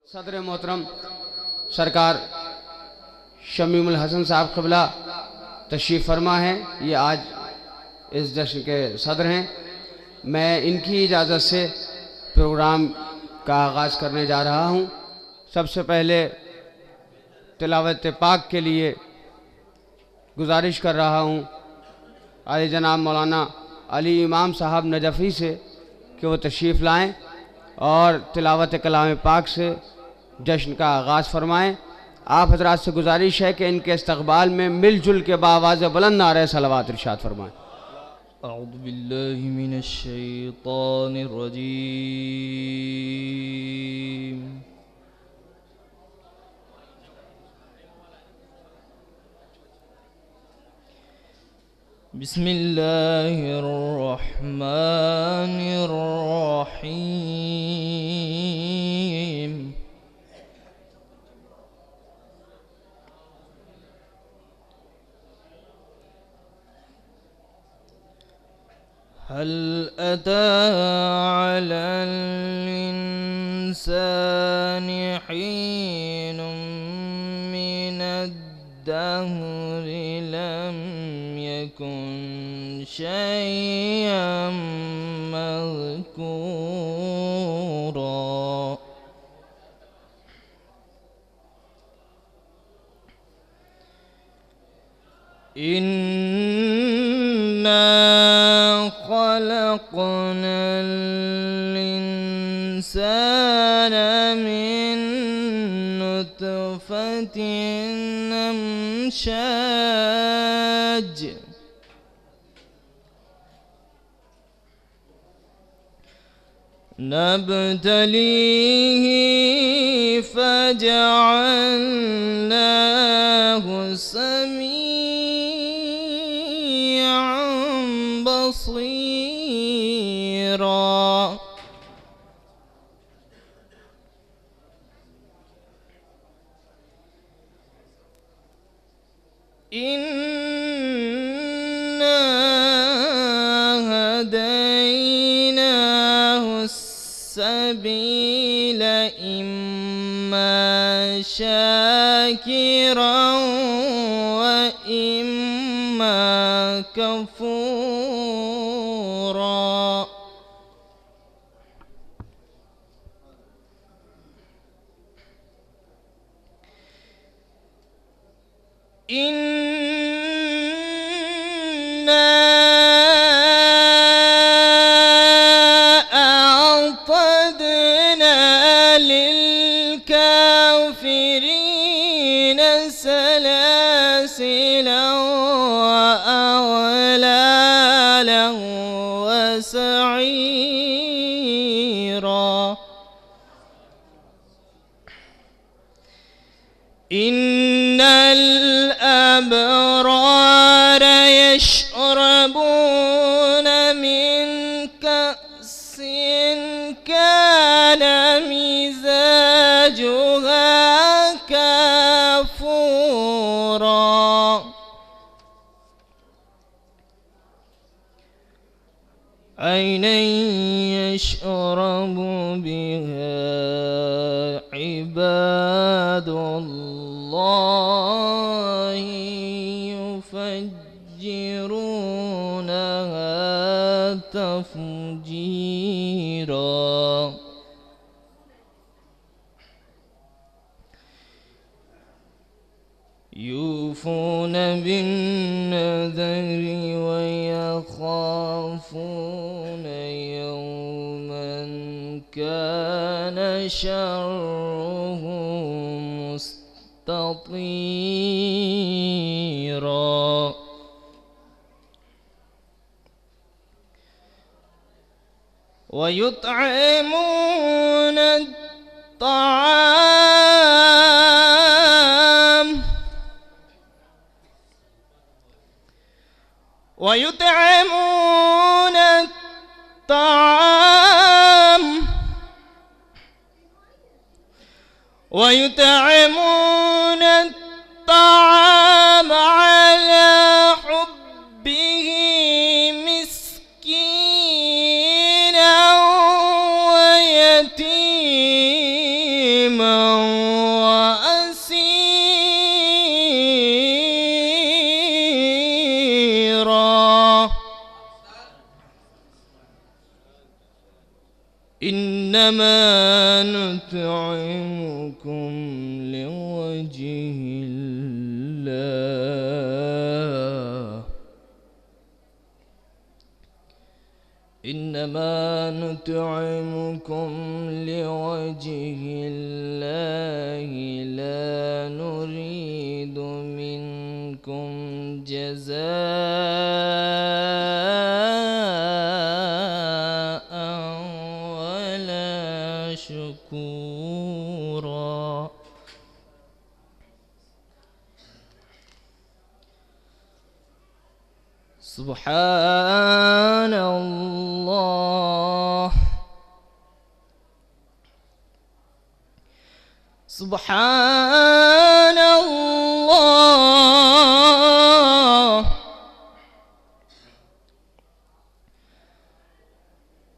सदर मोहतरम सरकार शमीमुल हसन साहब क़िबला तशरीफ़ फरमा हैं। ये आज इस जश्न के सदर हैं। मैं इनकी इजाज़त से प्रोग्राम का आगाज़ करने जा रहा हूँ। सबसे पहले तिलावत पाक के लिए गुजारिश कर रहा हूँ आले जनाब मौलाना अली इमाम साहब नजफ़ी से कि वो तशरीफ़ लाएँ और तिलावत कलाम पाक से जश्न का आगाज़ फरमाएँ। आप हज़रात से गुजारिश है कि इनके इस्तक़बाल में मिलजुल के बावाज़ बुलंद नारे सलवात इरशाद फरमाएँ। अऊज़ु बिल्लाहि मिनश शैतानिर रजीम। बिस्मिल्लाहिर रहमानिर रहीम। हल अता अलल इंसानि हीनुम मिनद्दहरि लम यकुन शैअम मज़कूरा। इन्ना खलक़नल इंसाना मिन नुत्फ़तिन अमशाज नब्तलीहि फजअलनाहु समीअन बसीरा। इन्ना हदैनाहु सबील इम्मा शाकिरन व इम्मा कफूरा। इन्ना अअतदना लिलकाफिरीन सलासिला वअगलाला वसईरा। इन्नल अबरार यशरबून मिन कअसिन कान मिज़ाजुहा काफूरा। ऐनन यशरबु बिहा इबादुल्लाहि युफज्जिरूनहा तफजीरा। यूफून बिन्नज़रि वयख़ाफ़ून यौमन कान शर्रुहु मुस्ततीरा। वयुत्इमून الطعام ويطعمون الطعام على حبه مسكينا ويتيما إنما نطعمكم لوجه الله إنما نطعمكم لوجه الله لا نريد منكم جزاء ولا شكورا. سبحان الله سبحان الله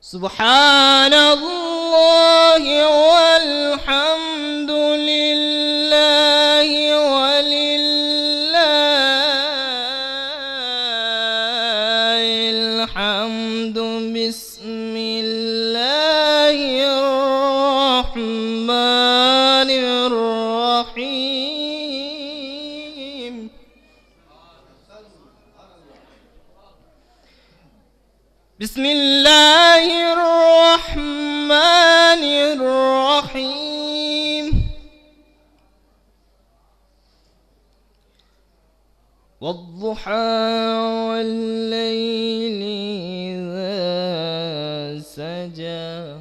سبحان الله والحمد لله ولله الحمد بسم الله الرحمن الرحيم. بسم الله الرحمن الرحيم. والضحى والليل إذا سجى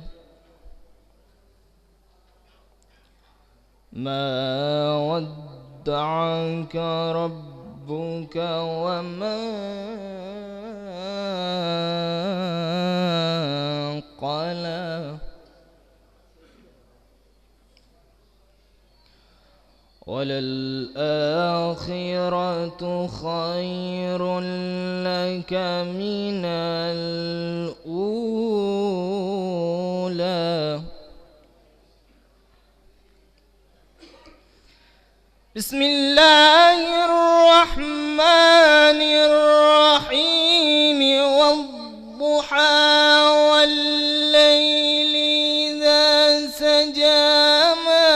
ما ودعك ربك وما قلى وللآخرة خير لك من الأولى. بسم الله الرحمن الرحيم. والضحى والليل إذا سجى ما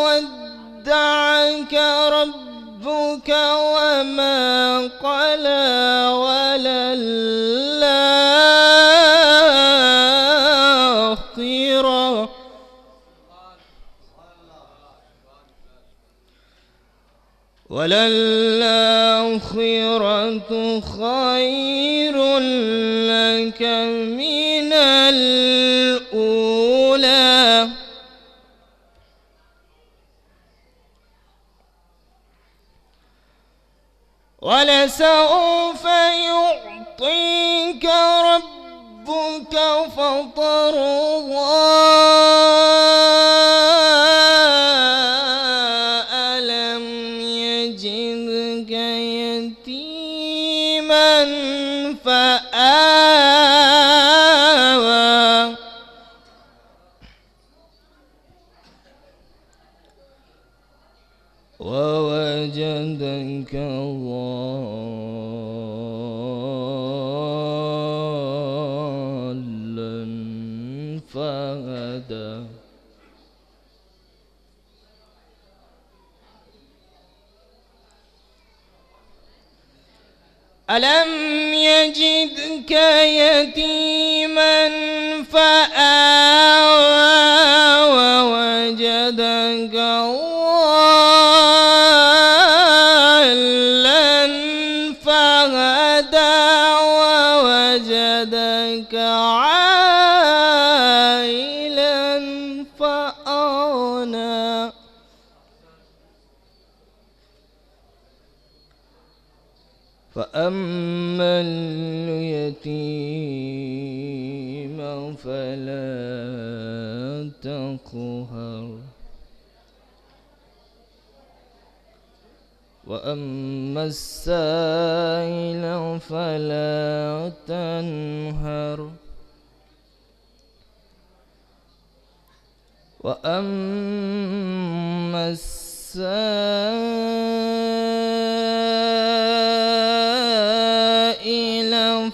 ودعك ربك وما قلى وللآخرة خير لك من الأولى. ولسوف يعطيك ربك فترضى. ألم يجدك يتيما فآوى ووجدك ضالا فهدى ألم يجدك يتيما فآوى ووجدك ضالا فهدى ووجدك عائلا فأغنى فأما اليتيم فلا تقهر وأما السائل فلا تنهر وأما السائل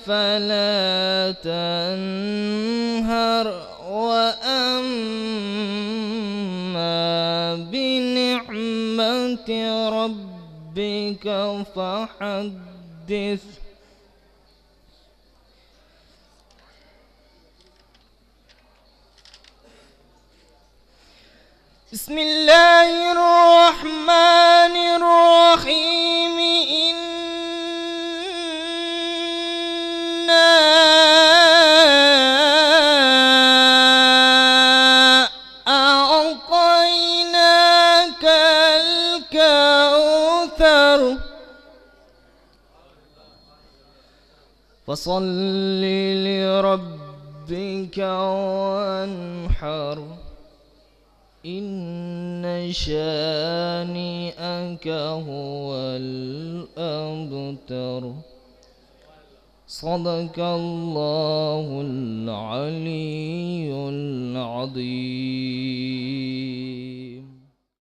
فلا تنهر وأما بنعمة ربك فحدث. بسم الله الرحمن الرحيم. إنا أعطيناك الكوثر فصل لربك وانحر إن شانئك هو الأبتر. صدق الله العلي العظيم.